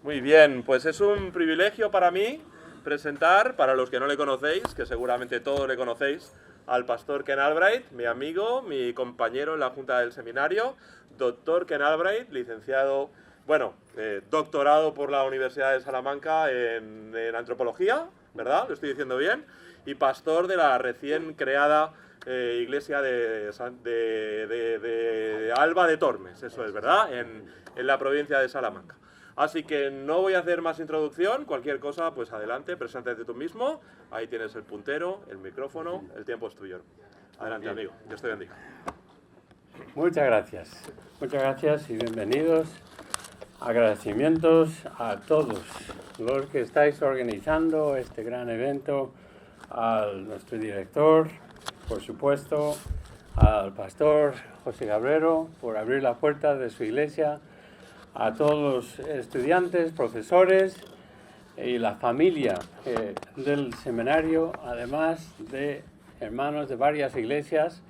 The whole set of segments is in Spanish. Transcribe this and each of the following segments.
Muy bien, pues es un privilegio para mí presentar, para los que no le conocéis, que seguramente todos le conocéis, al pastor Ken Albright, mi amigo, mi compañero en la Junta del Seminario, doctor Ken Albright, licenciado, doctorado por la Universidad de Salamanca en Antropología, ¿verdad? ¿Lo estoy diciendo bien? Y pastor de la recién creada iglesia de Alba de Tormes, eso es, ¿verdad? En la provincia de Salamanca. Así que no voy a hacer más introducción, cualquier cosa, pues adelante, preséntate tú mismo, ahí tienes el puntero, el micrófono, el tiempo es tuyo. Adelante, amigo, Dios te bendiga. Muchas gracias y bienvenidos. Agradecimientos a todos los que estáis organizando este gran evento, a nuestro director, por supuesto, al pastor José Cabrero por abrir la puerta de su iglesia, a todos los estudiantes, profesores y la familia del seminario, además de hermanos de varias iglesias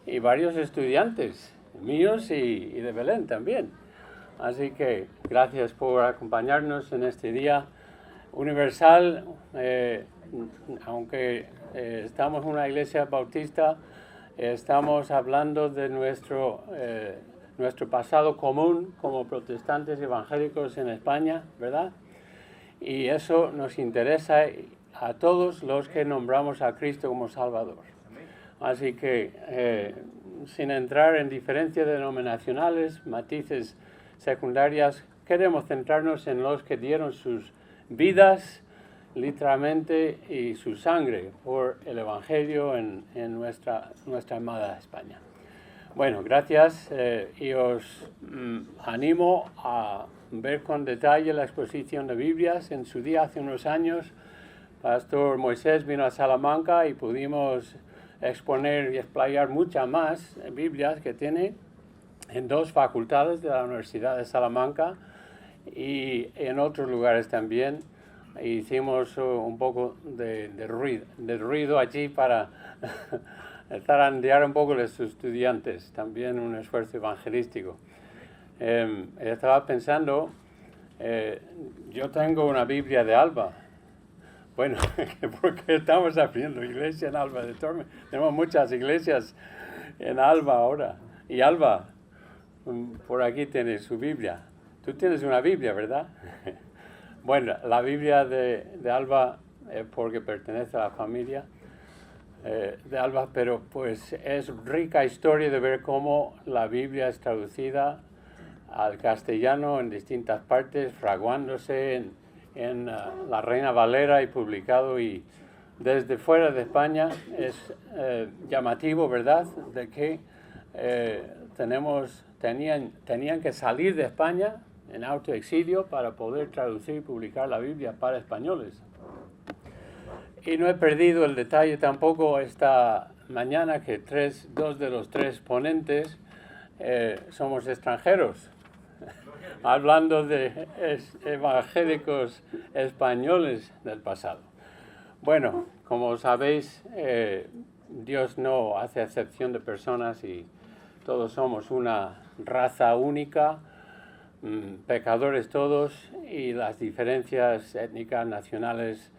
y varios estudiantes míos y de Belén también. Así que gracias por acompañarnos en este día universal, aunque estamos en una iglesia bautista, estamos hablando de nuestro pasado común como protestantes evangélicos en España, ¿verdad? Y eso nos interesa a todos los que nombramos a Cristo como Salvador. Así que, sin entrar en diferencias denominacionales, matices secundarias, queremos centrarnos en los que dieron sus vidas, literalmente, y su sangre por el Evangelio en nuestra amada España. Bueno, gracias y os animo a ver con detalle la exposición de Biblias. En su día, hace unos años, Pastor Moisés vino a Salamanca y pudimos exponer y explayar muchas más Biblias que tiene en dos facultades de la Universidad de Salamanca y en otros lugares también. Hicimos un poco de ruido allí para zarandear un poco a los estudiantes, también un esfuerzo evangelístico. Estaba pensando, yo tengo una Biblia de Alba. Bueno, porque estamos abriendo iglesia en Alba de Tormes. Tenemos muchas iglesias en Alba ahora. Y Alba, por aquí tiene su Biblia. Tú tienes una Biblia, ¿verdad? Bueno, la Biblia de Alba, porque pertenece a la familia de Alba, pero pues es rica historia de ver cómo la Biblia es traducida al castellano en distintas partes, fraguándose en la Reina Valera y publicado, y desde fuera de España es llamativo, ¿verdad?, de que tenían que salir de España en autoexilio para poder traducir y publicar la Biblia para españoles. Y no he perdido el detalle tampoco esta mañana que dos de los tres ponentes somos extranjeros, hablando de evangélicos españoles del pasado. Bueno, como sabéis, Dios no hace acepción de personas y todos somos una raza única, pecadores todos, y las diferencias étnicas, nacionales,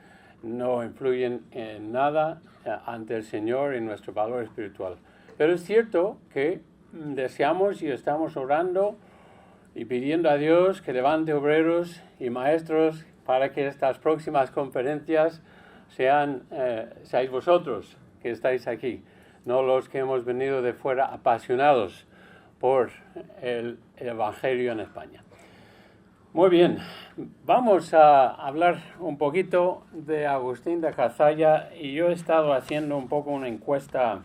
no influyen en nada ante el Señor y nuestro valor espiritual. Pero es cierto que deseamos y estamos orando y pidiendo a Dios que levante obreros y maestros para que estas próximas conferencias seáis vosotros que estáis aquí, no los que hemos venido de fuera apasionados por el Evangelio en España. Muy bien, vamos a hablar un poquito de Agustín de Cazalla, y yo he estado haciendo un poco una encuesta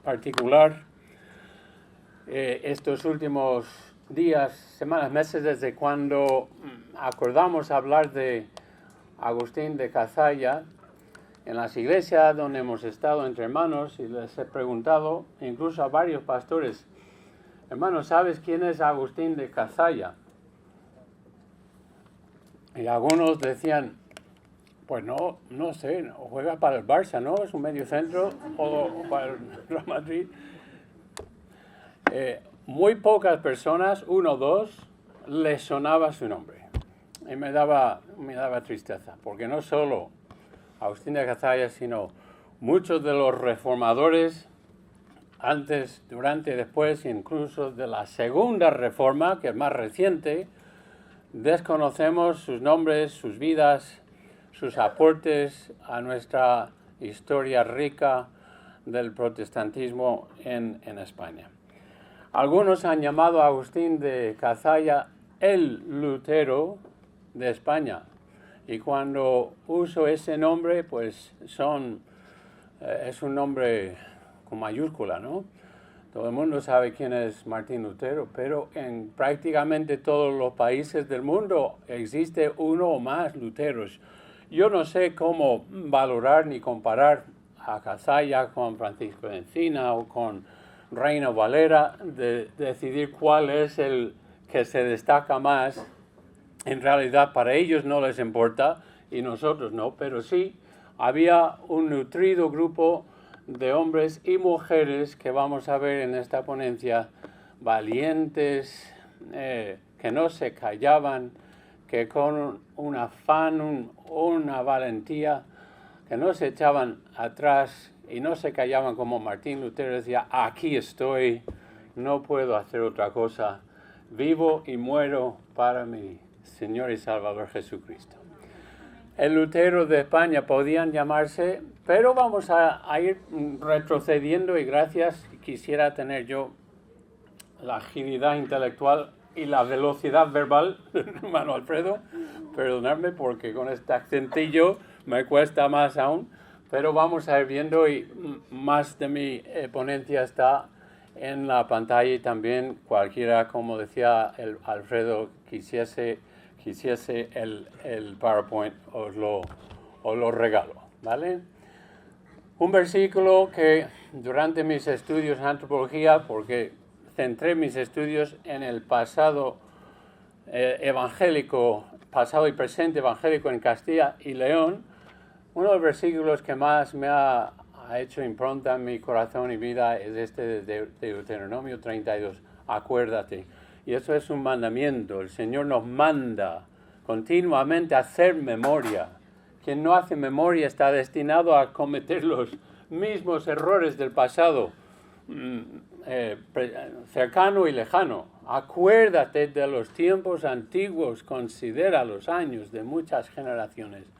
particular estos últimos días, semanas, meses, desde cuando acordamos hablar de Agustín de Cazalla en las iglesias donde hemos estado entre hermanos, y les he preguntado incluso a varios pastores: hermanos, ¿sabes quién es Agustín de Cazalla? Y algunos decían, pues no sé, juega para el Barça, ¿no? Es un medio centro, o para el Real Madrid. Muy pocas personas, uno o dos, les sonaba su nombre. y me daba tristeza, porque no solo Agustín de Cazalla, sino muchos de los reformadores, antes, durante y después, incluso de la segunda reforma, que es más reciente, desconocemos sus nombres, sus vidas, sus aportes a nuestra historia rica del protestantismo en España. Algunos han llamado a Agustín de Cazalla el Lutero de España, y cuando uso ese nombre, pues es un nombre con mayúscula, ¿no? Todo el mundo sabe quién es Martín Lutero, pero en prácticamente todos los países del mundo existe uno o más Luteros. Yo no sé cómo valorar ni comparar a Cazalla con Francisco de Encina o con Reina Valera, de decidir cuál es el que se destaca más. En realidad para ellos no les importa y nosotros no, pero sí había un nutrido grupo de hombres y mujeres que vamos a ver en esta ponencia, valientes, que no se callaban, que con un afán, una valentía, que no se echaban atrás y no se callaban como Martín Lutero decía, aquí estoy, no puedo hacer otra cosa, vivo y muero para mi Señor y Salvador Jesucristo. El Lutero de España podían llamarse, pero vamos a ir retrocediendo y gracias, quisiera tener yo la agilidad intelectual y la velocidad verbal, hermano Alfredo, perdonadme porque con este accentillo me cuesta más aún, pero vamos a ir viendo y más de mi ponencia está en la pantalla y también cualquiera, como decía Alfredo, quisiese el PowerPoint, os lo regalo, ¿vale? Un versículo que durante mis estudios en antropología, porque centré mis estudios en el pasado evangélico, pasado y presente evangélico en Castilla y León, uno de los versículos que más me ha hecho impronta en mi corazón y vida es este de Deuteronomio 32, acuérdate. Y eso es un mandamiento, el Señor nos manda continuamente a hacer memoria. Quien no hace memoria está destinado a cometer los mismos errores del pasado, cercano y lejano. Acuérdate de los tiempos antiguos, considera los años de muchas generaciones.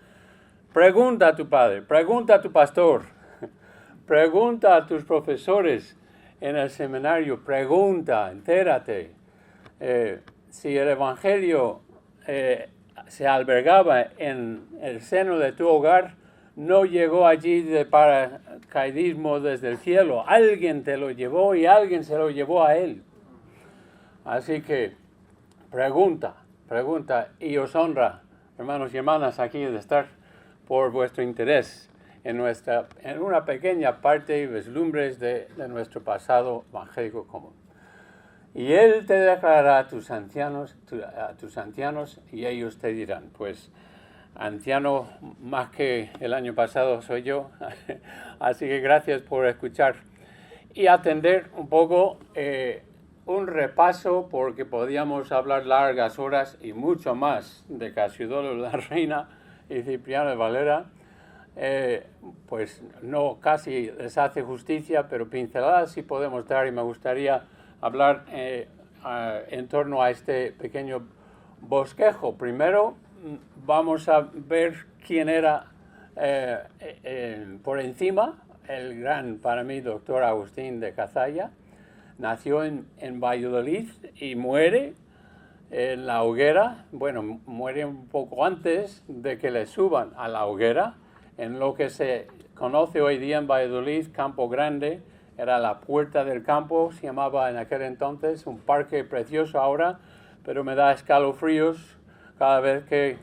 Pregunta a tu padre, pregunta a tu pastor, pregunta a tus profesores en el seminario, pregunta, entérate. Si el Evangelio se albergaba en el seno de tu hogar, no llegó allí de paracaidismo desde el cielo. Alguien te lo llevó y alguien se lo llevó a él. Así que pregunta, y os honra, hermanos y hermanas, aquí de estar por vuestro interés en una pequeña parte y vislumbres de nuestro pasado evangélico común. Y él te declarará a tus ancianos y ellos te dirán, pues anciano más que el año pasado soy yo, así que gracias por escuchar y atender un poco un repaso, porque podíamos hablar largas horas y mucho más de Casiodoro la Reina y Cipriano de Valera, pues no casi les hace justicia, pero pinceladas sí podemos dar y me gustaría hablar en torno a este pequeño bosquejo. Primero vamos a ver quién era por encima el gran, para mí, doctor Agustín de Cazalla. Nació en Valladolid y muere en la hoguera. Bueno, muere un poco antes de que le suban a la hoguera, en lo que se conoce hoy día en Valladolid, Campo Grande. Era la puerta del campo, se llamaba en aquel entonces, un parque precioso ahora, pero me da escalofríos cada vez que,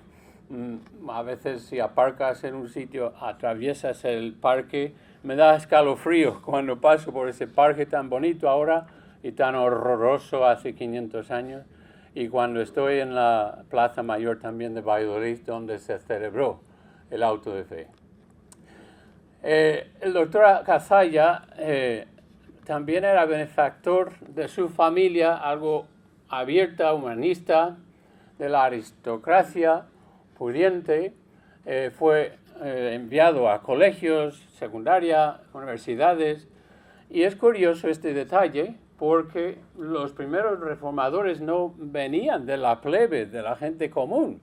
a veces si aparcas en un sitio, atraviesas el parque, me da escalofríos cuando paso por ese parque tan bonito ahora y tan horroroso hace 500 años, y cuando estoy en la Plaza Mayor también de Valladolid, donde se celebró el auto de fe. El doctor Cazalla también era benefactor de su familia, algo abierta, humanista, de la aristocracia pudiente, fue enviado a colegios, secundaria, universidades. Y es curioso este detalle porque los primeros reformadores no venían de la plebe, de la gente común,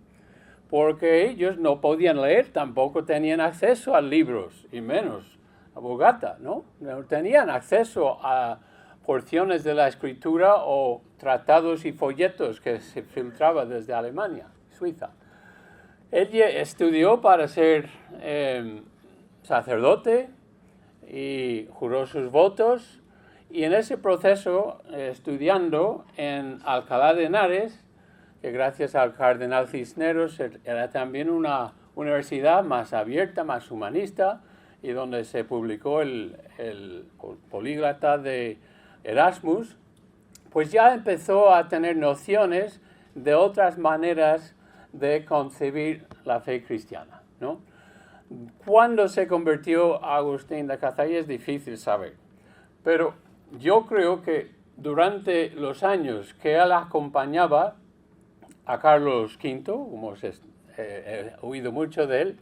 porque ellos no podían leer, tampoco tenían acceso a libros, y menos a Vulgata, ¿no? No tenían acceso a porciones de la escritura o tratados y folletos que se filtraban desde Alemania, Suiza. Él estudió para ser sacerdote y juró sus votos, y en ese proceso, estudiando en Alcalá de Henares, que gracias al cardenal Cisneros era también una universidad más abierta, más humanista, y donde se publicó el políglota de Erasmus, pues ya empezó a tener nociones de otras maneras de concebir la fe cristiana, ¿no? ¿Cuándo se convirtió Agustín de Cazalla? Es difícil saber, pero yo creo que durante los años que él acompañaba a Carlos V, como he oído mucho de él,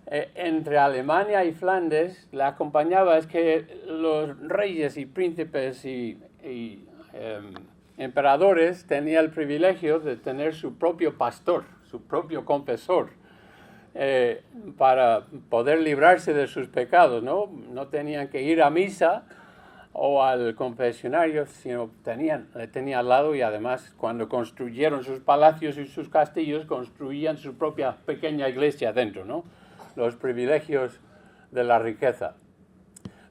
entre Alemania y Flandes, le acompañaba es que los reyes y príncipes y emperadores tenían el privilegio de tener su propio pastor, su propio confesor, para poder librarse de sus pecados, ¿no? No tenían que ir a misa o al confesionario, sino le tenía al lado, y además cuando construyeron sus palacios y sus castillos, construían su propia pequeña iglesia dentro, ¿no? Los privilegios de la riqueza.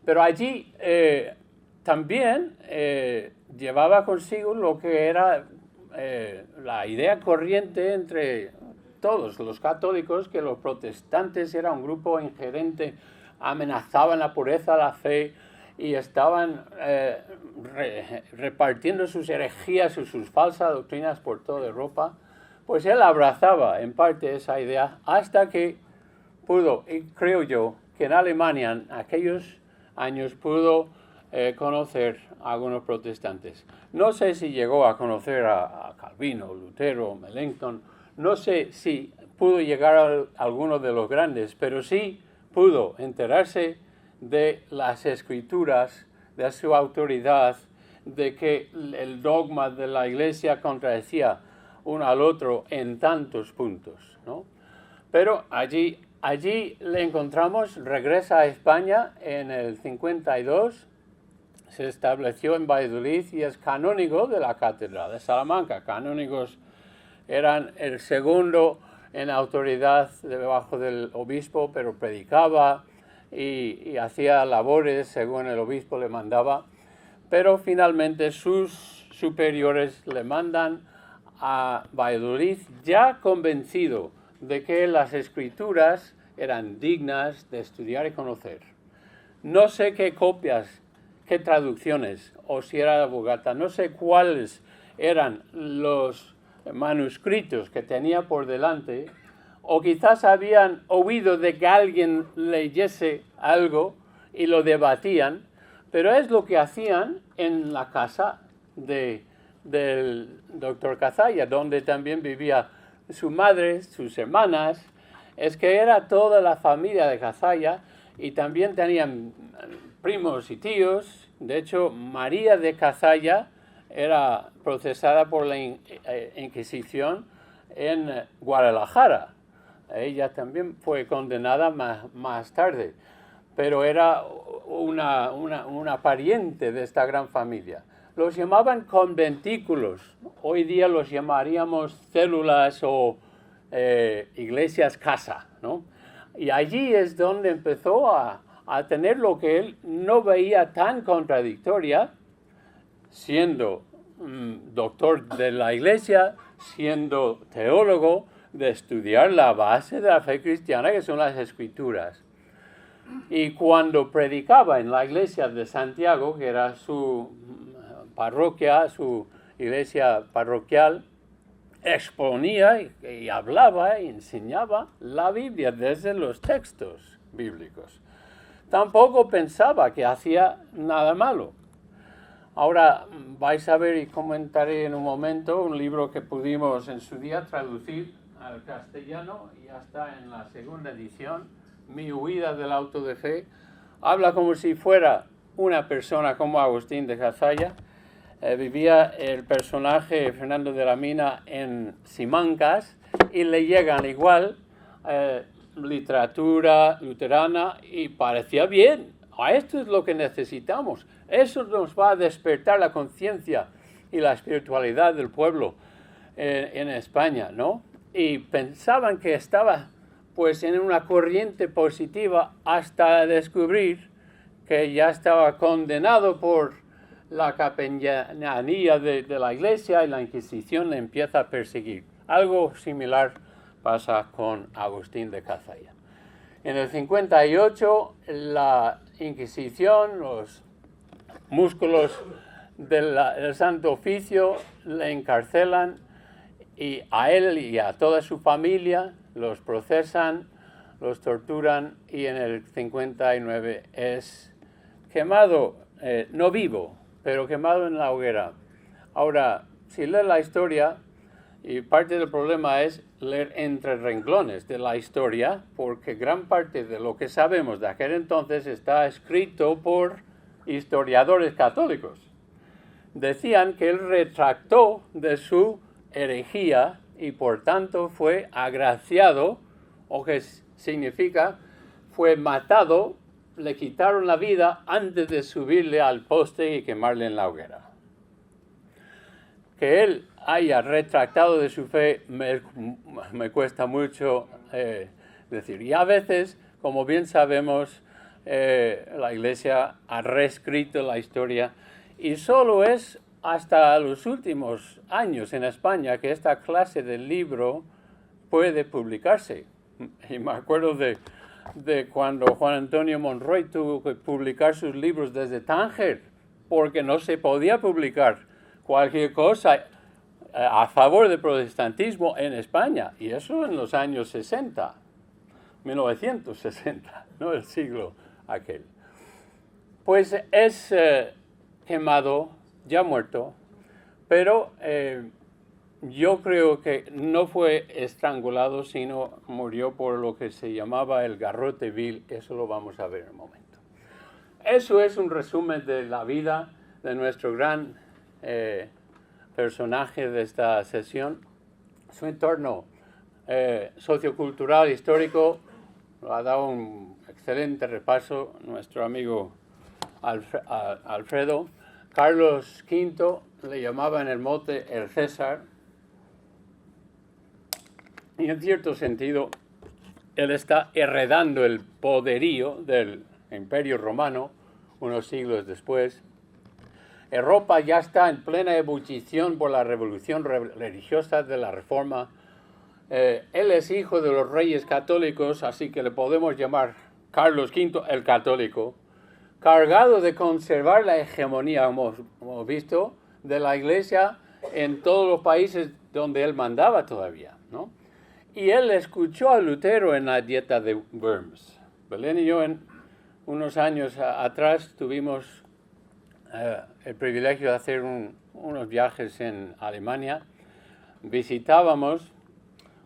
Pero allí también llevaba consigo lo que era la idea corriente entre todos los católicos, que los protestantes eran un grupo ingerente, amenazaban la pureza de la fe y estaban repartiendo sus herejías y sus falsas doctrinas por toda Europa. Pues él abrazaba en parte esa idea hasta que pudo, y creo yo, que en Alemania en aquellos años pudo conocer a algunos protestantes. No sé si llegó a conocer a Calvino, Lutero, Melanchthon, no sé si pudo llegar a alguno de los grandes, pero sí pudo enterarse de las escrituras, de su autoridad, de que el dogma de la Iglesia contradecía uno al otro en tantos puntos, ¿no? Pero allí le encontramos, regresa a España en el 52, se estableció en Valladolid y es canónigo de la Catedral de Salamanca. Canónigos eran el segundo en autoridad debajo del obispo, pero predicaba y hacía labores según el obispo le mandaba. Pero finalmente sus superiores le mandan a Valladolid ya convencido de que las escrituras eran dignas de estudiar y conocer. No sé qué copias, qué traducciones, o si era la Vulgata, no sé cuáles eran los manuscritos que tenía por delante, o quizás habían oído de que alguien leyese algo y lo debatían, pero es lo que hacían en la casa del doctor Cazalla, donde también vivía su madre, sus hermanas. Es que era toda la familia de Cazalla, y también tenían primos y tíos. De hecho, María de Cazalla era procesada por la Inquisición en Guadalajara. Ella también fue condenada más tarde, pero era una pariente de esta gran familia. Los llamaban conventículos. Hoy día los llamaríamos células o iglesias casa, ¿no? Y allí es donde empezó a tener lo que él no veía tan contradictoria, siendo doctor de la iglesia, siendo teólogo, de estudiar la base de la fe cristiana, que son las escrituras. Y cuando predicaba en la iglesia de Santiago, que era su parroquia, su iglesia parroquial, exponía y hablaba y enseñaba la Biblia desde los textos bíblicos. Tampoco pensaba que hacía nada malo. Ahora vais a ver y comentaré en un momento un libro que pudimos en su día traducir al castellano y ya está en la segunda edición, Mi huida del auto de fe. Habla como si fuera una persona como Agustín de Cazalla. Vivía el personaje Fernando de la Mina en Simancas y le llegan igual literatura luterana y parecía bien. Esto es lo que necesitamos. Eso nos va a despertar la conciencia y la espiritualidad del pueblo en España, ¿no? Y pensaban que estaba pues en una corriente positiva hasta descubrir que ya estaba condenado por la capellanía de la Iglesia y la Inquisición le empieza a perseguir. Algo similar pasa con Agustín de Cazalla. En el 58 la Inquisición, los músculos del Santo Oficio le encarcelan y a él y a toda su familia los procesan, los torturan y en el 59 es quemado, no vivo, pero quemado en la hoguera. Ahora, si lees la historia, y parte del problema es leer entre renglones de la historia, porque gran parte de lo que sabemos de aquel entonces está escrito por historiadores católicos. Decían que él retractó de su herejía y por tanto fue agraciado, o que significa fue matado, le quitaron la vida antes de subirle al poste y quemarle en la hoguera. Que él haya retractado de su fe me cuesta mucho decir. Y a veces, como bien sabemos, la Iglesia ha reescrito la historia y solo es hasta los últimos años en España que esta clase de libro puede publicarse. Y me acuerdo de cuando Juan Antonio Monroy tuvo que publicar sus libros desde Tánger, porque no se podía publicar cualquier cosa a favor del protestantismo en España, y eso en los años 60, 1960, no el siglo aquel. Pues es quemado, ya muerto, pero yo creo que no fue estrangulado, sino murió por lo que se llamaba el garrote vil. Eso lo vamos a ver en un momento. Eso es un resumen de la vida de nuestro gran personaje de esta sesión. Su entorno sociocultural, histórico, lo ha dado un excelente repaso nuestro amigo Alfredo. Carlos V le llamaba en el mote el César, y en cierto sentido él está heredando el poderío del Imperio Romano unos siglos después. Europa ya está en plena ebullición por la revolución religiosa de la Reforma. Él es hijo de los reyes católicos, así que le podemos llamar Carlos V el católico, cargado de conservar la hegemonía, como hemos visto, de la Iglesia en todos los países donde él mandaba todavía, ¿no? Y él escuchó a Lutero en la dieta de Worms. Belén y yo en unos años atrás tuvimos el privilegio de hacer unos viajes en Alemania. Visitábamos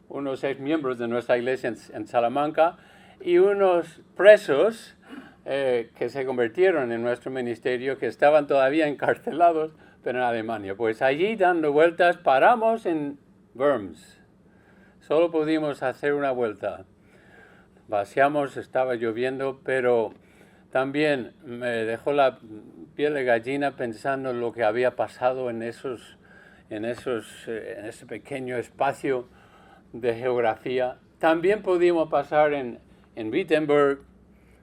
unos exmiembros de nuestra iglesia en Salamanca y unos presos que se convirtieron en nuestro ministerio, que estaban todavía encarcelados, pero en Alemania. Pues allí, dando vueltas, paramos en Worms. Solo pudimos hacer una vuelta. Vaciamos, estaba lloviendo, pero también me dejó la piel de gallina pensando en lo que había pasado en ese pequeño espacio de geografía. También pudimos pasar en Wittenberg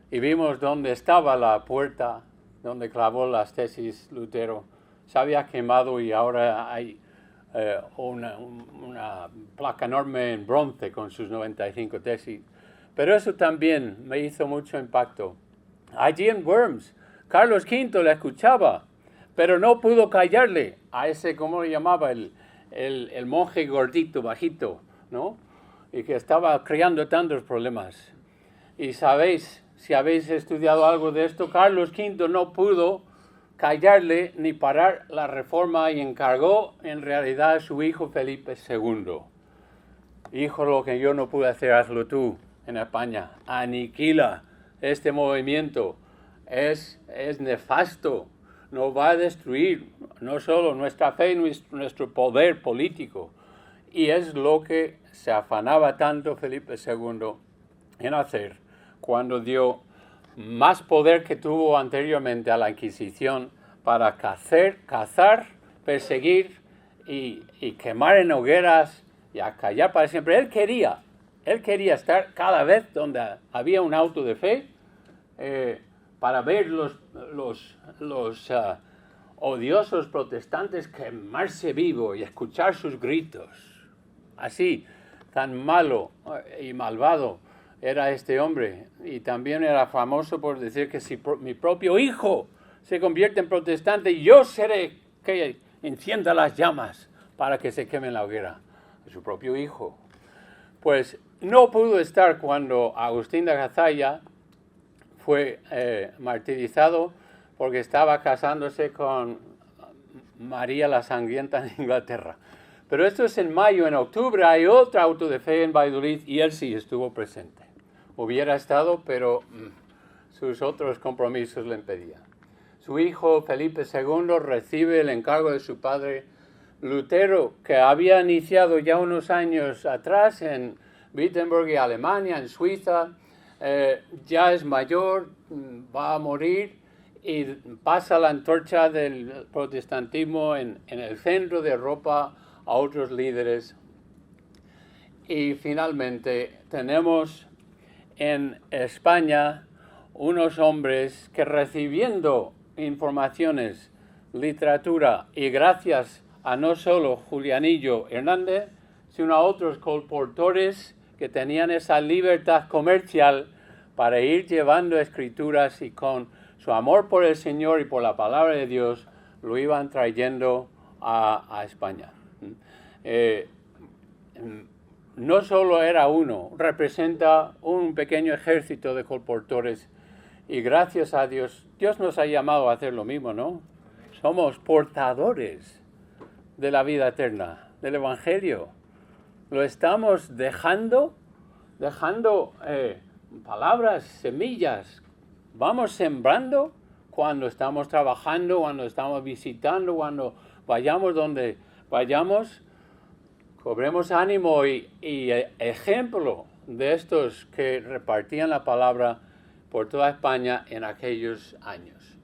y vimos dónde estaba la puerta donde clavó las tesis Lutero. Se había quemado y ahora hay una placa enorme en bronce con sus 95 tesis. Pero eso también me hizo mucho impacto. Allí en Worms, Carlos V le escuchaba, pero no pudo callarle a ese, ¿cómo le llamaba? El monje gordito, bajito, ¿no? Y que estaba creando tantos problemas. Y sabéis, si habéis estudiado algo de esto, Carlos V no pudo callarle ni parar la reforma y encargó en realidad a su hijo Felipe II. Hijo, lo que yo no pude hacer, hazlo tú en España. Aniquila este movimiento. Es nefasto. Nos va a destruir no solo nuestra fe y nuestro poder político. Y es lo que se afanaba tanto Felipe II en hacer cuando dio más poder que tuvo anteriormente a la Inquisición para cazar, perseguir y quemar en hogueras y acallar para siempre. Él quería estar cada vez donde había un auto de fe para ver los odiosos protestantes quemarse vivo y escuchar sus gritos. Así, tan malo y malvado era este hombre. Y también era famoso por decir que si mi propio hijo se convierte en protestante, yo seré que encienda las llamas para que se queme en la hoguera. Su propio hijo. Pues no pudo estar cuando Agustín de Cazalla fue martirizado porque estaba casándose con María la Sangrienta en Inglaterra. Pero esto es en mayo. En octubre hay otro auto de fe en Valladolid y él sí estuvo presente. Hubiera estado, pero sus otros compromisos le impedían. Su hijo Felipe II recibe el encargo de su padre Lutero, que había iniciado ya unos años atrás en Wittenberg y Alemania, en Suiza. Ya es mayor, va a morir y pasa la antorcha del protestantismo en el centro de Europa a otros líderes. Y finalmente tenemos en España unos hombres que, recibiendo informaciones, literatura y gracias a no solo Julianillo Hernández, sino a otros colportores que tenían esa libertad comercial para ir llevando escrituras y con su amor por el Señor y por la palabra de Dios lo iban trayendo a España. No solo era uno, representa un pequeño ejército de colportores y gracias a Dios, Dios nos ha llamado a hacer lo mismo, ¿no? Somos portadores de la vida eterna, del Evangelio. Lo estamos dejando palabras, semillas. Vamos sembrando cuando estamos trabajando, cuando estamos visitando, cuando vayamos donde vayamos. Cobremos ánimo y ejemplo de estos que repartían la palabra por toda España en aquellos años.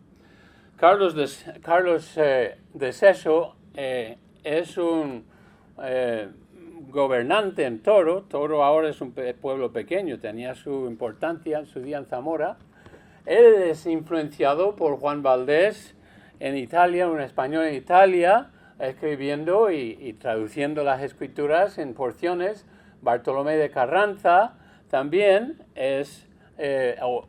Carlos de Seso es un gobernante en Toro. Toro ahora es un pueblo pequeño, tenía su importancia en su día en Zamora. Él es influenciado por Juan Valdés en Italia, un español en Italia, escribiendo y traduciendo las escrituras en porciones. Bartolomé de Carranza también es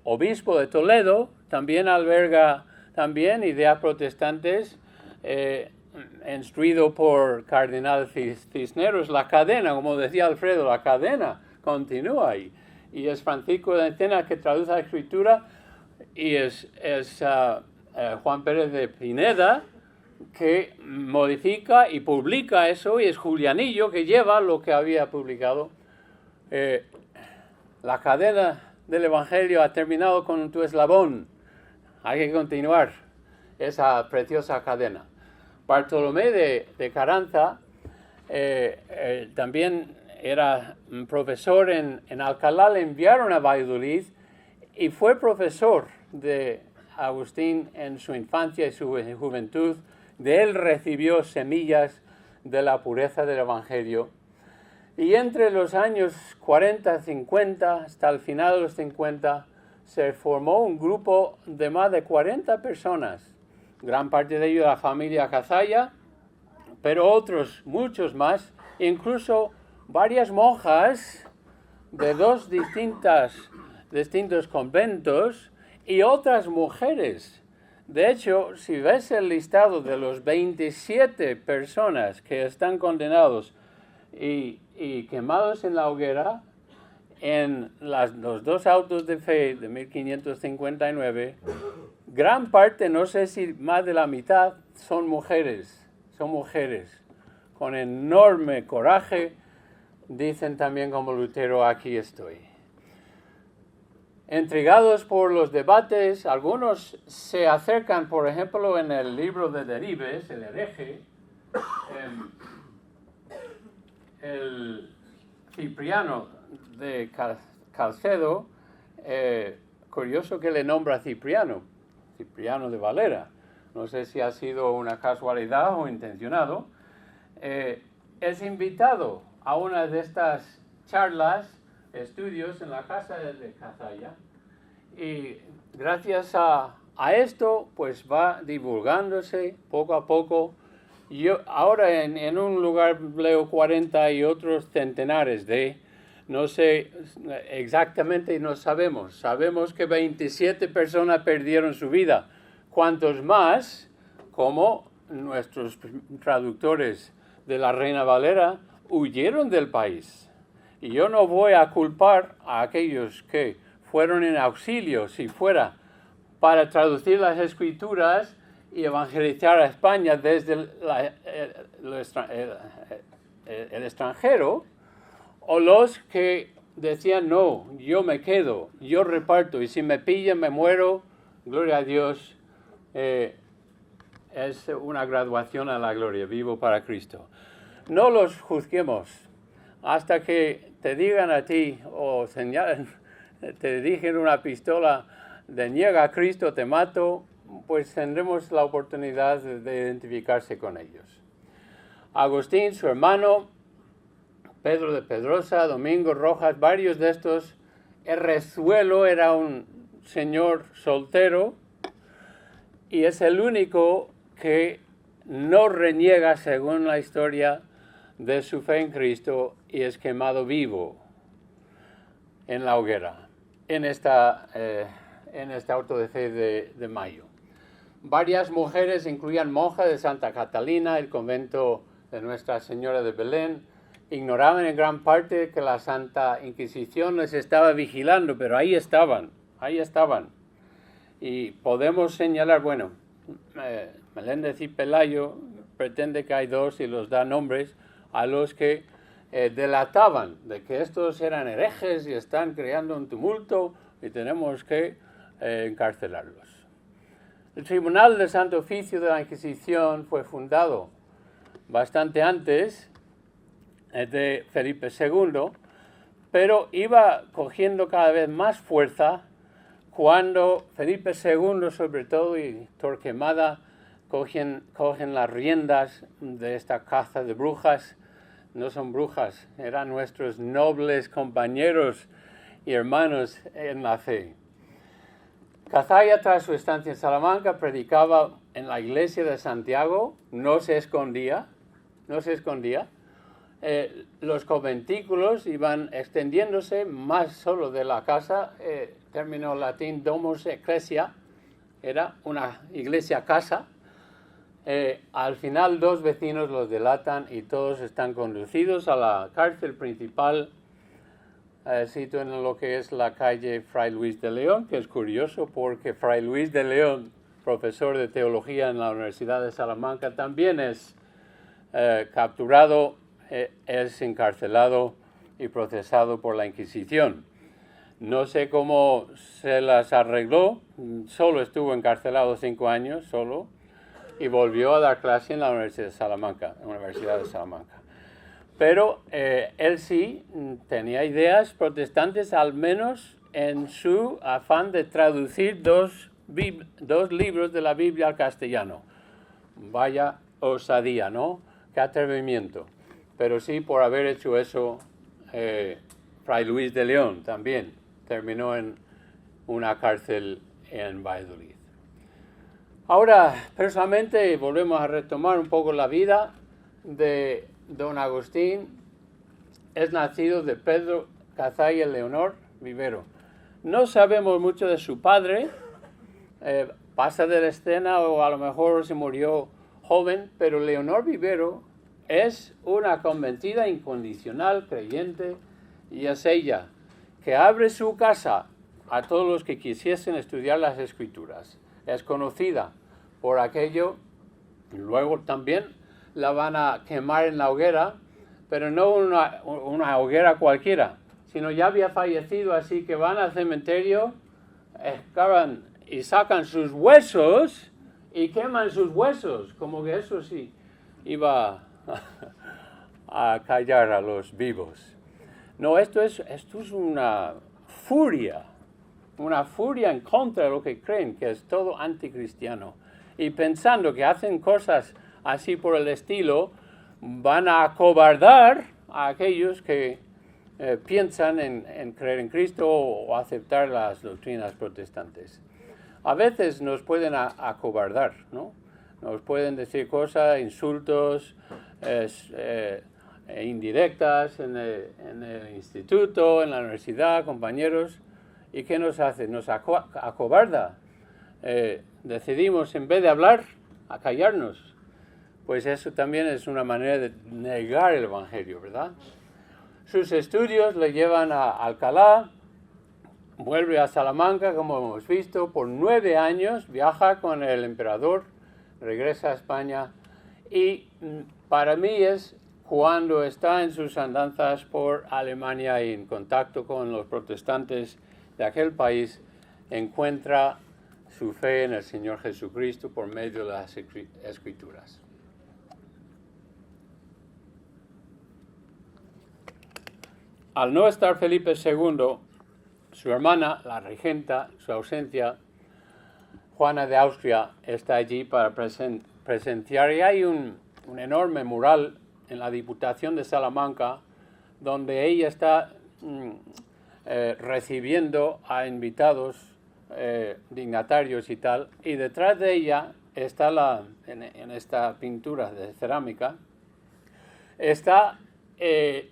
obispo de Toledo, también alberga también ideas protestantes, instruido por Cardenal Cisneros. La cadena, como decía Alfredo, la cadena continúa ahí. Y es Francisco de Encena que traduce la escritura y es Juan Pérez de Pineda que modifica y publica eso, y es Julianillo que lleva lo que había publicado. La cadena del Evangelio ha terminado con tu eslabón. Hay que continuar esa preciosa cadena. Bartolomé de Carranza también era profesor en Alcalá. Le enviaron a Valladolid y fue profesor de Agustín en su infancia y su juventud. De él recibió semillas de la pureza del Evangelio. Y entre los años 40, 50, hasta el final de los 50, se formó un grupo de más de 40 personas. Gran parte de ellos de la familia Cazalla, pero otros, muchos más, incluso varias monjas de dos distintos conventos y otras mujeres. De hecho, si ves el listado de los 27 personas que están condenados y quemados en la hoguera, en los dos autos de fe de 1559, gran parte, no sé si más de la mitad, son mujeres, con enorme coraje, dicen también como Lutero, aquí estoy. Intrigados por los debates, algunos se acercan, por ejemplo, en el libro de Deribes, el hereje, el Cipriano de Calcedo, curioso que le nombra Cipriano de Valera, no sé si ha sido una casualidad o intencionado, es invitado a una de estas charlas, estudios en la casa de Cazalla, y gracias a esto pues va divulgándose poco a poco. Yo ahora en un lugar leo 40 y otros centenares de, no sé exactamente, no sabemos. Sabemos que 27 personas perdieron su vida. ¿Cuántos más? Como nuestros traductores de la Reina Valera huyeron del país. Y yo no voy a culpar a aquellos que fueron en auxilio, si fuera para traducir las escrituras y evangelizar a España desde el extranjero, o los que decían, no, yo me quedo, yo reparto, y si me pillan me muero, gloria a Dios, es una graduación a la gloria, vivo para Cristo. No los juzguemos hasta que te digan a ti o señalen, te dirigen una pistola de niega a Cristo, te mato, pues tendremos la oportunidad de identificarse con ellos. Agustín, su hermano, Pedro de Pedrosa, Domingo Rojas, varios de estos, Herrezuelo era un señor soltero y es el único que no reniega, según la historia, de su fe en Cristo y es quemado vivo en la hoguera, en este auto de fe de mayo. Varias mujeres, incluían monjas de Santa Catalina, el convento de Nuestra Señora de Belén, ignoraban en gran parte que la Santa Inquisición les estaba vigilando, pero ahí estaban. Y podemos señalar, bueno, Meléndez y Pelayo pretende que hay dos y los da nombres a los que delataban de que estos eran herejes y están creando un tumulto y tenemos que encarcelarlos. El Tribunal de Santo Oficio de la Inquisición fue fundado bastante antes de Felipe II, pero iba cogiendo cada vez más fuerza cuando Felipe II, sobre todo, y Torquemada, cogen las riendas de esta caza de brujas. No son brujas, eran nuestros nobles compañeros y hermanos en la fe. Cazalla, tras su estancia en Salamanca, predicaba en la iglesia de Santiago, no se escondía. Los conventículos iban extendiéndose más solo de la casa, término latín domus ecclesia, era una iglesia-casa. Al final 2 vecinos los delatan y todos están conducidos a la cárcel principal, sitio en lo que es la calle Fray Luis de León, que es curioso porque Fray Luis de León, profesor de teología en la Universidad de Salamanca, también es capturado, es encarcelado y procesado por la Inquisición. No sé cómo se las arregló, solo estuvo encarcelado 5 años, solo, y volvió a dar clase en la Universidad de Salamanca. Pero él sí tenía ideas protestantes, al menos en su afán de traducir dos libros de la Biblia al castellano. Vaya osadía, ¿no? Qué atrevimiento. Pero sí, por haber hecho eso, Fray Luis de León también terminó en una cárcel en Valladolid. Ahora, personalmente, volvemos a retomar un poco la vida de don Agustín. Es nacido de Pedro Cazalla y Leonor Vivero. No sabemos mucho de su padre, pasa de la escena o a lo mejor se murió joven, pero Leonor Vivero es una convencida incondicional creyente y es ella que abre su casa a todos los que quisiesen estudiar las Escrituras. es conocida por aquello. Luego también la van a quemar en la hoguera, pero no una hoguera cualquiera, sino ya había fallecido, así que van al cementerio, excavan y sacan sus huesos y queman sus huesos, como que eso sí iba a callar a los vivos. No, esto es una furia en contra de lo que creen, que es todo anticristiano. Y pensando que hacen cosas así por el estilo, van a acobardar a aquellos que piensan en creer en Cristo o aceptar las doctrinas protestantes. A veces nos pueden acobardar, ¿no? Nos pueden decir cosas, insultos, indirectas en el instituto, en la universidad, compañeros. ¿Y qué nos hace? Nos acobarda. Decidimos, en vez de hablar, a callarnos. Pues eso también es una manera de negar el Evangelio, ¿verdad? Sus estudios le llevan a Alcalá, vuelve a Salamanca, como hemos visto, por 9 años, viaja con el emperador, regresa a España, y para mí es cuando está en sus andanzas por Alemania y en contacto con los protestantes de aquel país, encuentra su fe en el Señor Jesucristo por medio de las Escrituras. Al no estar Felipe II, su hermana, la regenta, su ausencia, Juana de Austria, está allí para presenciar, y hay un enorme mural en la Diputación de Salamanca donde ella está recibiendo a invitados, dignatarios y tal, y detrás de ella está en esta pintura de cerámica, está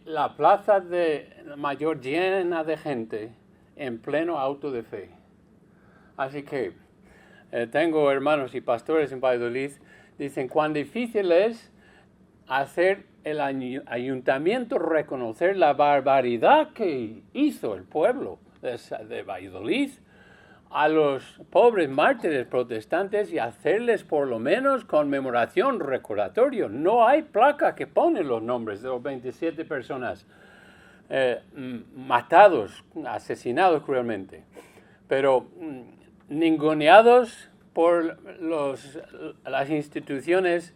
la plaza de Mayor llena de gente en pleno auto de fe. Así que tengo hermanos y pastores en Valladolid, dicen cuán difícil es hacer el ayuntamiento reconocer la barbaridad que hizo el pueblo de Valladolid a los pobres mártires protestantes y hacerles por lo menos conmemoración, recordatorio. No hay placa que pone los nombres de los 27 personas matados, asesinados cruelmente, pero ninguneados por las instituciones.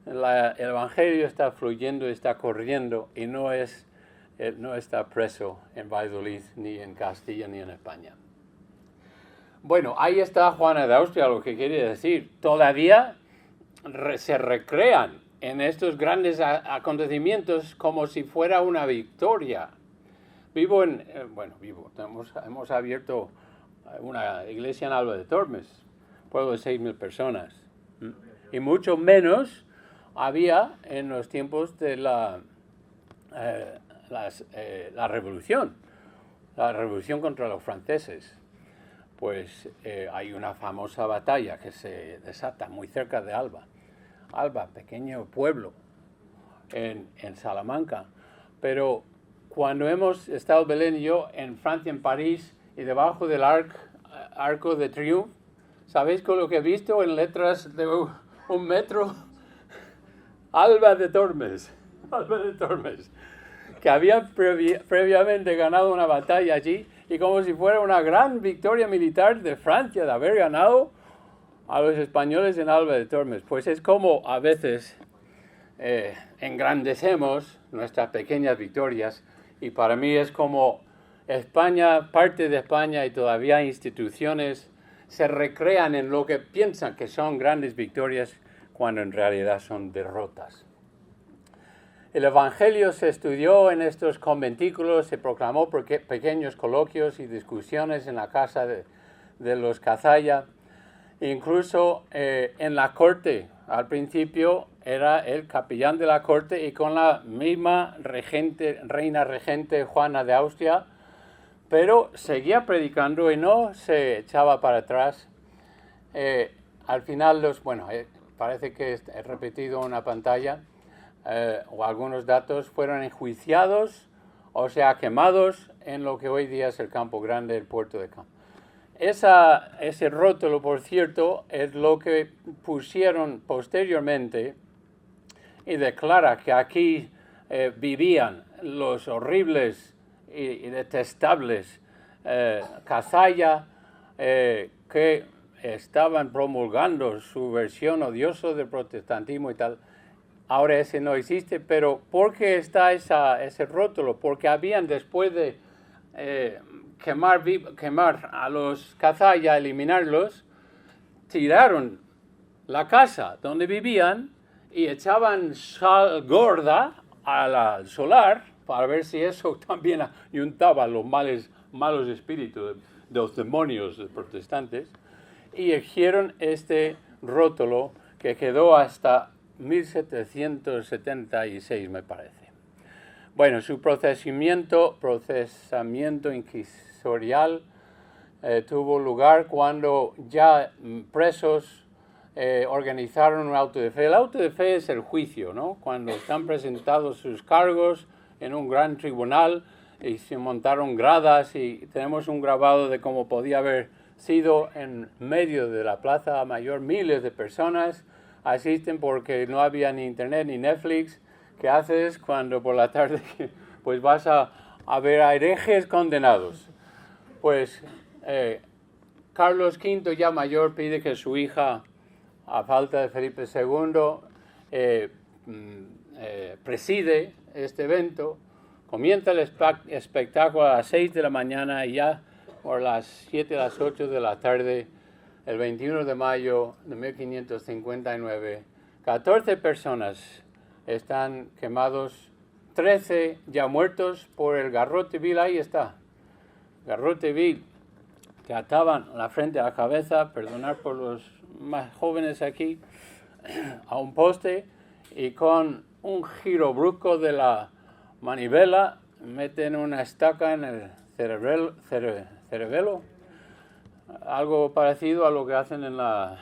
El Evangelio está fluyendo, está corriendo y no está preso en Valladolid, ni en Castilla, ni en España. Bueno, ahí está Juana de Austria, lo que quiere decir. Todavía se recrean en estos grandes acontecimientos como si fuera una victoria. Hemos abierto una iglesia en Alba de Tormes, pueblo de 6.000 personas, y mucho menos había en los tiempos de la revolución contra los franceses. Pues hay una famosa batalla que se desata muy cerca de Alba. Alba, pequeño pueblo en Salamanca. Pero cuando hemos estado Belén y yo en Francia, en París, y debajo del Arco de Triunfo, ¿sabéis con lo que he visto en letras de 1 metro? Alba de Tormes, que había previamente ganado una batalla allí, y como si fuera una gran victoria militar de Francia de haber ganado a los españoles en Alba de Tormes. Pues es como a veces engrandecemos nuestras pequeñas victorias, y para mí es como España, parte de España y todavía instituciones se recrean en lo que piensan que son grandes victorias, cuando en realidad son derrotas. El Evangelio se estudió en estos conventículos, se proclamó por pequeños coloquios y discusiones en la casa de los Cazalla. Incluso en la corte, al principio era el capellán de la corte y con la misma reina regente Juana de Austria, pero seguía predicando y no se echaba para atrás. Al final parece que he repetido una pantalla, o algunos datos, fueron enjuiciados, o sea, quemados en lo que hoy día es el Campo Grande, el puerto de Campo. Ese rótulo, por cierto, es lo que pusieron posteriormente y declara que aquí vivían los horribles y detestables Cazalla, que estaban promulgando su versión odiosa del protestantismo y tal. Ahora ese no existe, pero ¿por qué está ese rótulo? Porque habían, después de quemar a los Cazalla, eliminarlos, tiraron la casa donde vivían y echaban sal gorda al solar para ver si eso también ayuntaba los malos espíritus de los demonios protestantes, y erigieron este rótulo que quedó hasta 1776, me parece. Bueno, su procesamiento inquisitorial tuvo lugar cuando ya presos organizaron un auto de fe. El auto de fe es el juicio, ¿no? Cuando están presentados sus cargos en un gran tribunal y se montaron gradas, y tenemos un grabado de cómo podía haber sido en medio de la Plaza Mayor. Miles de personas asisten porque no había ni internet ni Netflix. ¿Qué haces cuando por la tarde pues vas a ver a herejes condenados? Pues Carlos V, ya mayor, pide que su hija, a falta de Felipe II, preside este evento. Comienza el espectáculo a las 6 de la mañana y ya por las 7 a las 8 de la tarde, el 21 de mayo de 1559, 14 personas están quemados, 13 ya muertos por el garrote vil. Ahí está, garrote vil, que ataban la frente a la cabeza, perdonar por los más jóvenes aquí, a un poste, y con un giro brusco de la manivela meten una estaca en el cerebelo, algo parecido a lo que hacen en la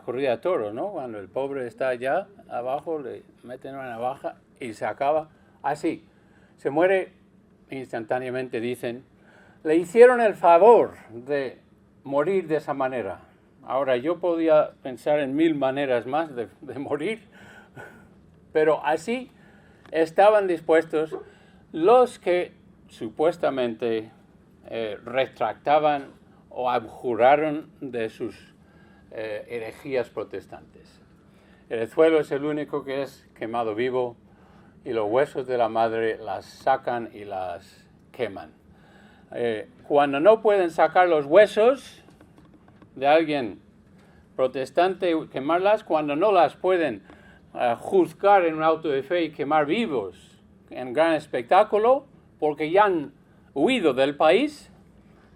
corrida de toros, ¿no? Cuando el pobre está allá abajo, le meten una navaja y se acaba así. Se muere instantáneamente, dicen. Le hicieron el favor de morir de esa manera. Ahora, yo podía pensar en 1000 maneras más de morir, pero así estaban dispuestos los que supuestamente retractaban o abjuraron de sus herejías protestantes. El Hezuelo es el único que es quemado vivo, y los huesos de la madre las sacan y las queman. Cuando no pueden sacar los huesos de alguien protestante, quemarlas. Cuando no las pueden juzgar en un auto de fe y quemar vivos en gran espectáculo, porque ya han huido del país,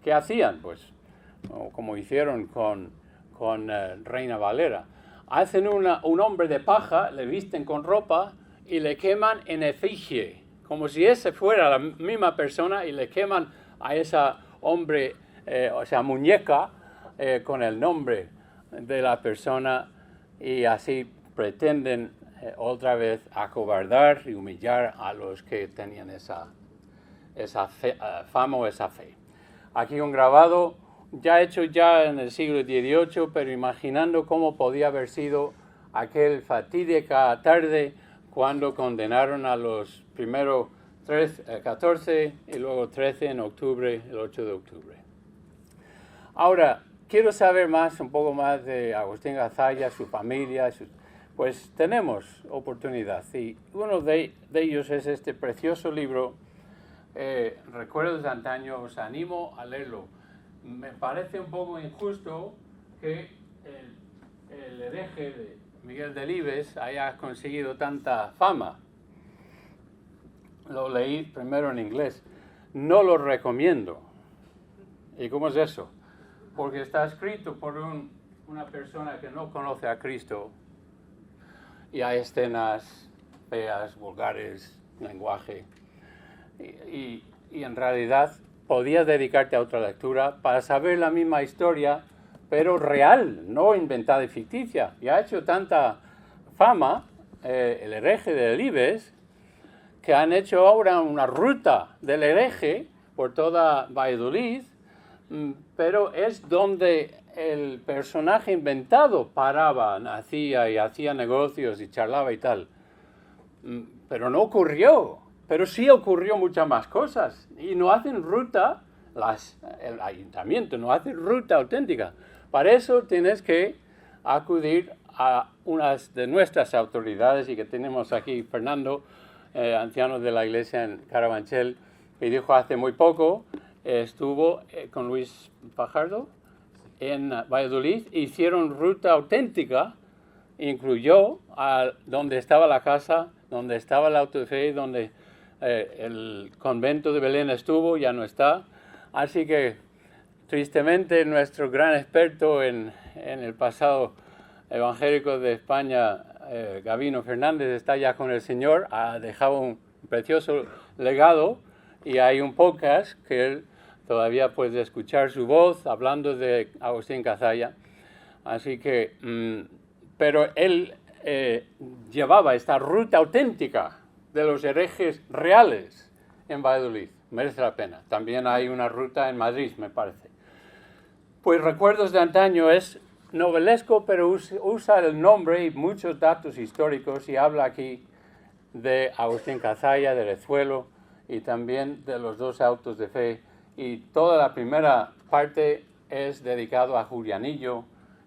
¿qué hacían? Pues como hicieron con Reina Valera. Hacen un hombre de paja, le visten con ropa y le queman en efigie, como si ese fuera la misma persona, y le queman a esa hombre, o sea, muñeca, con el nombre de la persona, y así pretenden otra vez acobardar y humillar a los que tenían esa fama o esa fe. Aquí un grabado ya hecho ya en el siglo XVIII, pero imaginando cómo podía haber sido aquel fatídica tarde cuando condenaron a los primero 14 y luego 13 en octubre, el 8 de octubre. Ahora, quiero saber un poco más de Agustín Cazalla, su familia, pues tenemos oportunidad, y uno de ellos es este precioso libro, Recuerdos de antaño. Os animo a leerlo. Me parece un poco injusto que el hereje de Miguel Delibes haya conseguido tanta fama. Lo leí primero en inglés. No lo recomiendo. ¿Y cómo es eso? Porque está escrito por una persona que no conoce a Cristo, y hay escenas feas, vulgares, lenguaje. Y en realidad podías dedicarte a otra lectura para saber la misma historia, pero real, no inventada y ficticia. Y ha hecho tanta fama el hereje de Delibes, que han hecho ahora una ruta del hereje por toda Valladolid, pero es donde el personaje inventado paraba, nacía y hacía negocios y charlaba y tal. Pero no ocurrió, pero sí ocurrió muchas más cosas. Y no hacen ruta, el ayuntamiento no hace ruta auténtica. Para eso tienes que acudir a unas de nuestras autoridades, y que tenemos aquí Fernando, anciano de la iglesia en Carabanchel, que dijo hace muy poco, estuvo con Luis Fajardo en Valladolid, hicieron ruta auténtica, incluyó a donde estaba la casa, donde estaba el auto de fe, donde el convento de Belén estuvo, ya no está. Así que, tristemente, nuestro gran experto en el pasado evangélico de España, Gabino Fernández, está ya con el Señor, ha dejado un precioso legado, y hay un podcast que él todavía puede escuchar su voz hablando de Agustín Cazalla. Así que, pero él llevaba esta ruta auténtica de los herejes reales en Valladolid. Merece la pena. También hay una ruta en Madrid, me parece. Pues Recuerdos de Antaño es novelesco, pero usa el nombre y muchos datos históricos, y habla aquí de Agustín Cazalla, de Lezuelo, y también de los dos autos de fe. Y toda la primera parte es dedicado a Julianillo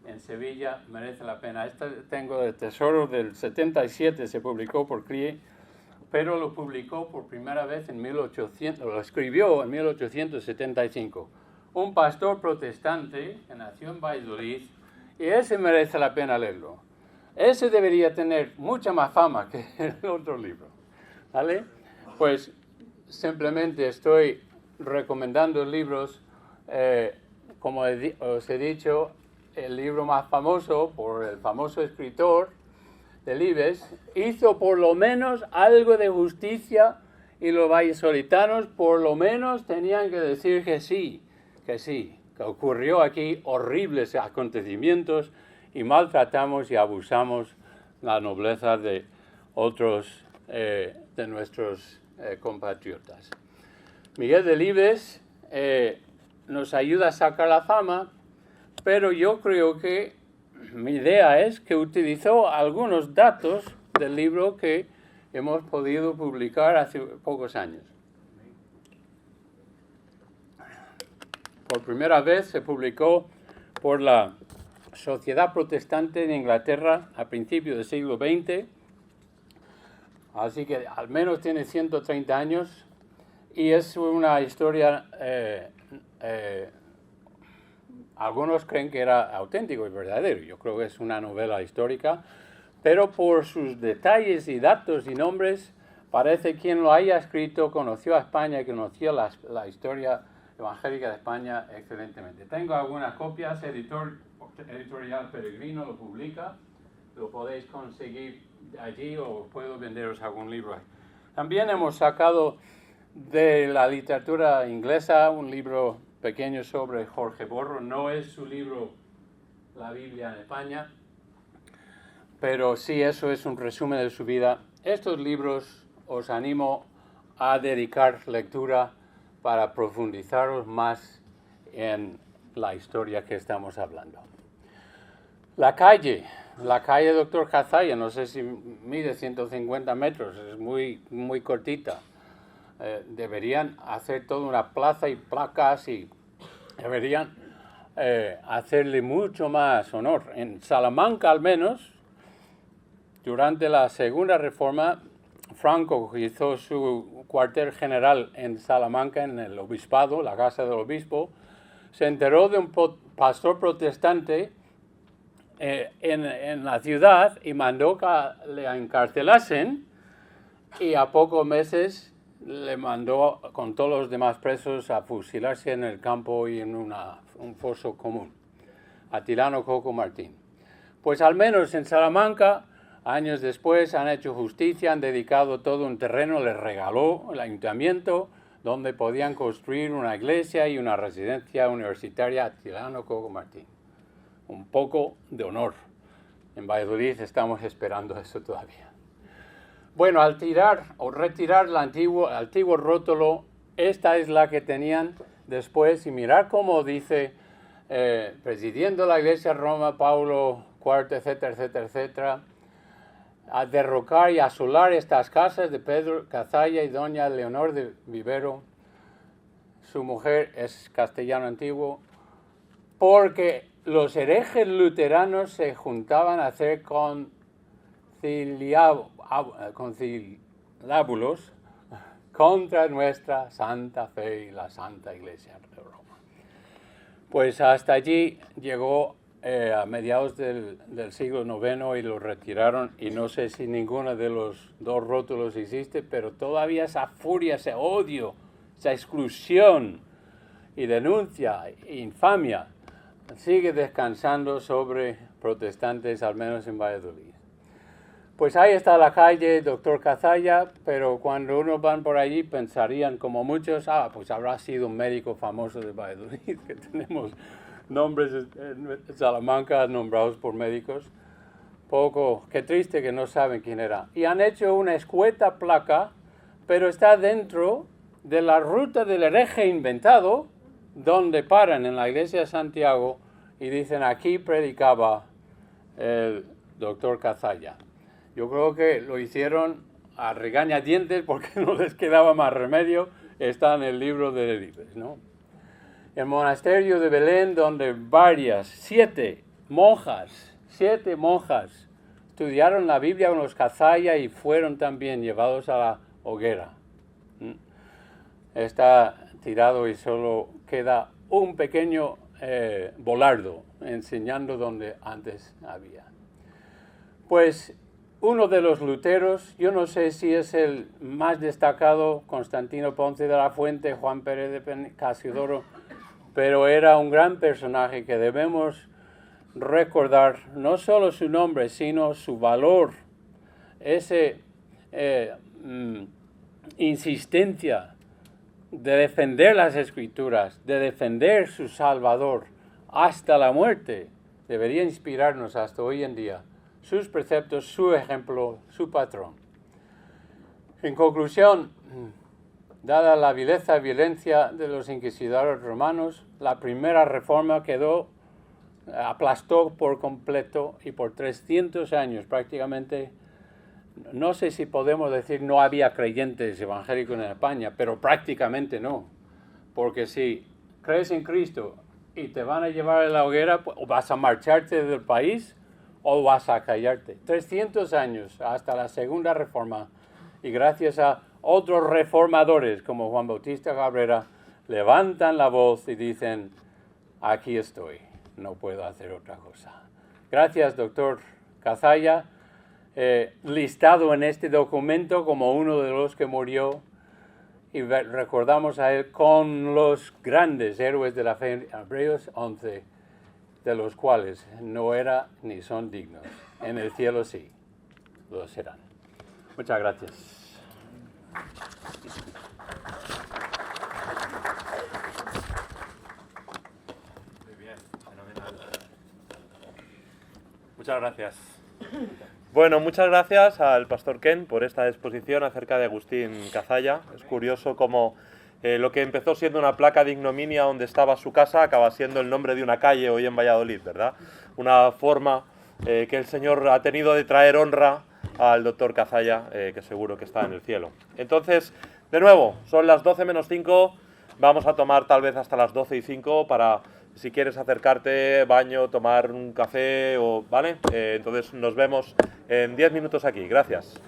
en Sevilla. Merece la pena. Este tengo de Tesoro del 77, se publicó por CRIE, pero lo publicó por primera vez en 1800, lo escribió en 1875. Un pastor protestante que nació en Valladolid, y ese merece la pena leerlo. Ese debería tener mucha más fama que el otro libro, ¿vale? Pues simplemente estoy recomendando libros, como os he dicho, el libro más famoso por el famoso escritor Delibes, hizo por lo menos algo de justicia, y los vallesolitanos por lo menos tenían que decir que sí, que ocurrió aquí horribles acontecimientos y maltratamos y abusamos la nobleza de otros de nuestros compatriotas. Miguel Delibes nos ayuda a sacar la fama, pero yo creo que mi idea es que utilizó algunos datos del libro que hemos podido publicar hace pocos años. Por primera vez se publicó por la Sociedad Protestante de Inglaterra a principios del siglo XX, así que al menos tiene 130 años, y es una historia, algunos creen que era auténtico y verdadero. Yo creo que es una novela histórica, pero por sus detalles y datos y nombres, parece quien lo haya escrito conoció a España y conoció la historia evangélica de España excelentemente. Tengo algunas copias, Editorial Peregrino lo publica, lo podéis conseguir allí, o puedo venderos algún libro. También hemos sacado de la literatura inglesa un libro pequeño sobre Jorge Borro. No es su libro La Biblia en España, pero sí, eso es un resumen de su vida. Estos libros os animo a dedicar lectura para profundizaros más en la historia que estamos hablando. La calle Dr. Cazalla, no sé si mide 150 metros, es muy cortita. Deberían hacer toda una plaza y placas, y deberían hacerle mucho más honor. En Salamanca, al menos, durante la Segunda Reforma, Franco hizo su cuartel general en Salamanca, en el obispado, la casa del obispo. Se enteró de un pastor protestante en la ciudad y mandó que le encarcelasen, y a pocos meses le mandó con todos los demás presos a fusilarse en el campo y en un foso común, a Tirano Coco Martín. Pues al menos en Salamanca, años después, han hecho justicia, han dedicado todo un terreno, les regaló el ayuntamiento, donde podían construir una iglesia y una residencia universitaria a Tirano Coco Martín. Un poco de honor. En Valladolid estamos esperando eso todavía. Bueno, al tirar o retirar el antiguo rótulo, esta es la que tenían después y mirar cómo dice, presidiendo la Iglesia de Roma, Paulo IV, etcétera, etcétera, etcétera, a derrocar y asolar estas casas de Pedro Cazalla y doña Leonor de Vivero, su mujer es castellano antiguo, porque los herejes luteranos se juntaban a hacer conciliábulos contra nuestra santa fe y la Santa Iglesia de Roma. Pues hasta allí llegó a mediados del siglo IX y lo retiraron, y no sé si ninguno de los dos rótulos existe, pero todavía esa furia, ese odio, esa exclusión y denuncia, infamia, sigue descansando sobre protestantes, al menos en Valladolid. Pues ahí está la calle Doctor Cazalla, pero cuando uno van por allí pensarían, como muchos, pues habrá sido un médico famoso de Valladolid, que tenemos nombres en Salamanca nombrados por médicos. Qué triste que no saben quién era. Y han hecho una escueta placa, pero está dentro de la ruta del hereje inventado, donde paran en la iglesia de Santiago y dicen, aquí predicaba el doctor Cazalla. Yo creo que lo hicieron a regañadientes porque no les quedaba más remedio. Está en el libro de Libres, ¿no? El monasterio de Belén, donde siete monjas estudiaron la Biblia con los Cazalla y fueron también llevados a la hoguera. Está tirado y solo queda un pequeño volardo enseñando donde antes había. Pues uno de los luteros, yo no sé si es el más destacado, Constantino Ponce de la Fuente, Juan Pérez de Casiodoro, pero era un gran personaje que debemos recordar, no solo su nombre, sino su valor, esa insistencia de defender las Escrituras, de defender su Salvador hasta la muerte, debería inspirarnos hasta hoy en día. Sus preceptos, su ejemplo, su patrón. En conclusión, dada la vileza y violencia de los inquisidores romanos, la primera reforma aplastó por completo, y por 300 años prácticamente, no sé si podemos decir no había creyentes evangélicos en España, pero prácticamente no. Porque si crees en Cristo y te van a llevar a la hoguera, o vas a marcharte del país o vas a callarte. 300 años hasta la segunda reforma, y gracias a otros reformadores como Juan Bautista Cabrera, levantan la voz y dicen, aquí estoy, no puedo hacer otra cosa. Gracias, doctor Cazalla, listado en este documento como uno de los que murió, y recordamos a él con los grandes héroes de la fe, Hebreos 11, de los cuales no era ni son dignos. En el cielo sí, lo serán. Muchas gracias. Muy bien, fenomenal. Muchas gracias. Bueno, muchas gracias al pastor Ken por esta exposición acerca de Agustín Cazalla. Es curioso cómo lo que empezó siendo una placa de ignominia donde estaba su casa acaba siendo el nombre de una calle hoy en Valladolid, ¿verdad? Una forma que el Señor ha tenido de traer honra al doctor Cazalla, que seguro que está en el cielo. Entonces, de nuevo, son las 12 menos 5, vamos a tomar tal vez hasta las 12 y 5 para, si quieres acercarte, baño, tomar un café, ¿vale? Entonces nos vemos en 10 minutos aquí. Gracias.